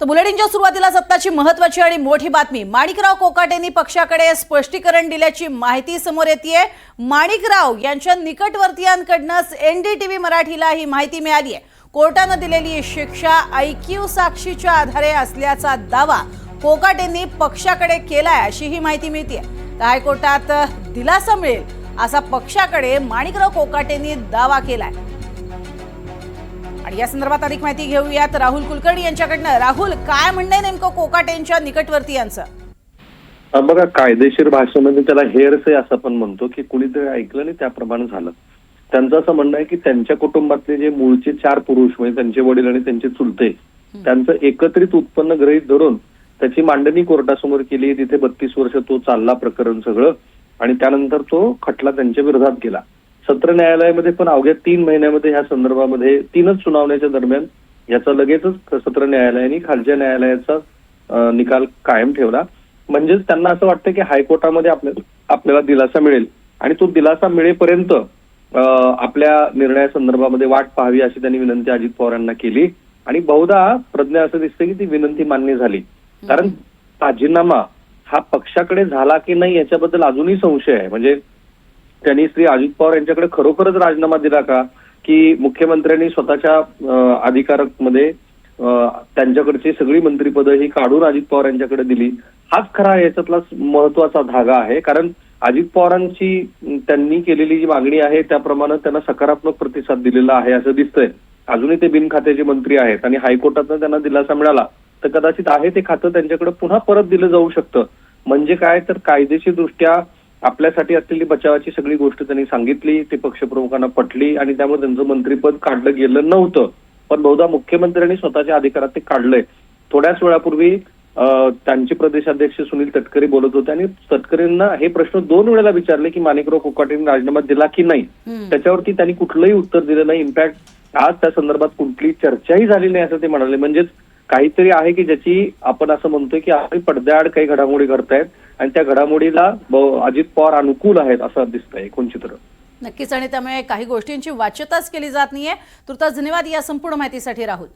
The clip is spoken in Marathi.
बुलेटिनच्या सुरुवातीला सत्ताची महत्त्वाची आणि मोठी बातमी। माणिकराव कोकाटेंनी पक्षाकडे स्पष्टीकरण दिल्याची माहिती समोर येतेय। माणिकराव यांच्या निकटवर्तीयांकडून एनडीटीव्ही मराठीला ही माहिती मिळाली आहे। कोर्टाने दिलेली शिक्षा ऐकीव साक्षीच्या आधारे असल्याचा दावा कोकाटेंनी पक्षाकडे केलाय अशी ही माहिती मिळते। हायकोर्टात दिलासा मिळेल असा पक्षाकडे माणिकराव कोकाटेंनी दावा केलाय। आणि या संदर्भात अधिक माहिती घेऊयात राहुल कुलकर्णी यांच्याकडनं। राहुल, काय म्हणणं नेमकं कोकाटेंच्या निकटवर्तीयांचं? बघा, कायदेशीर भाषेमध्ये त्याला हेरसे असं आपण म्हणतो की कुणीतरी ऐकलं आणि त्याप्रमाणे झालं। त्यांचं असं म्हणणं आहे की त्यांच्या कुटुंबातले जे मूळचे 4 पुरुष म्हणजे त्यांचे वडील आणि त्यांचे चुलते त्यांचं एकत्रित उत्पन्न गृहीत धरून त्याची मांडणी कोर्टासमोर केली। तिथे 32 वर्ष तो चालला प्रकरण सगळं, आणि त्यानंतर तो खटला त्यांच्या विरोधात गेला। सत्र न्यायालयामध्ये पण अवघ्या 3 महिन्यामध्ये ह्या संदर्भामध्ये 3च सुनावण्याच्या दरम्यान याचा लगेचच सत्र न्यायालयाने खालच्या न्यायालयाचा निकाल कायम ठेवला। म्हणजेच त्यांना असं वाटतं की हायकोर्टामध्ये आपल्याला दिलासा मिळेल आणि तो दिलासा मिळेपर्यंत आपल्या निर्णयासंदर्भामध्ये वाट पाहावी अशी त्यांनी विनंती अजित पवार यांना केली। आणि बहुधा प्रज्ञा असं दिसतं की ती विनंती मान्य झाली, कारण राजीनामा हा पक्षाकडे झाला की नाही याच्याबद्दल अजूनही संशय आहे। म्हणजे त्यांनी श्री अजित पवार यांच्याकडे खरोखरच राजीनामा दिला का, की मुख्यमंत्र्यांनी स्वतःच्या अधिकारामध्ये त्यांच्याकडची सगळी मंत्रिपदं ही काढून अजित पवार यांच्याकडे दिली, हाच खरा याच्यातला महत्वाचा धागा आहे। कारण अजित पवारांची त्यांनी केलेली जी मागणी आहे त्याप्रमाणे त्यांना सकारात्मक प्रतिसाद दिलेला आहे असं दिसतंय। अजूनही ते बिनखात्याचे मंत्री आहेत आणि हायकोर्टातनं त्यांना दिलासा मिळाला तर कदाचित आहे ते खातं त्यांच्याकडे पुन्हा परत दिलं जाऊ शकतं। म्हणजे काय तर कायदेशीर दृष्ट्या आपल्यासाठी असलेली बचावाची सगळी गोष्ट त्यांनी सांगितली, ते पक्षप्रमुखांना पटली आणि त्यामुळे त्यांचं मंत्रिपद काढलं गेलं नव्हतं। पण बहुधा मुख्यमंत्र्यांनी स्वतःच्या अधिकारात ते काढलंय। थोड्याच वेळापूर्वी त्यांचे प्रदेशाध्यक्ष सुनील तटकरे बोलत होते आणि तटकरेंना हे प्रश्न 2 वेळेला विचारले की माणिकराव कोकाटेंनी राजीनामा दिला की नाही, त्याच्यावरती त्यांनी कुठलंही उत्तर दिलं नाही। इनफॅक्ट आज त्या संदर्भात कुठलीही चर्चाही झाली नाही असं ते म्हणाले। म्हणजेच काहीतरी आहे की ज्याची आपण असं म्हणतोय की आपली पडद्याआड काही घडामोडी घडतायत आणि त्या घडामोडीला अजित पवार अनुकूल आहेत असं दिसतंय एकूण चित्र। नक्कीच, आणि त्यामुळे काही गोष्टींची वाच्यताच केली जात नाहीये। तुर्तास धन्यवाद या संपूर्ण माहितीसाठी राहुल।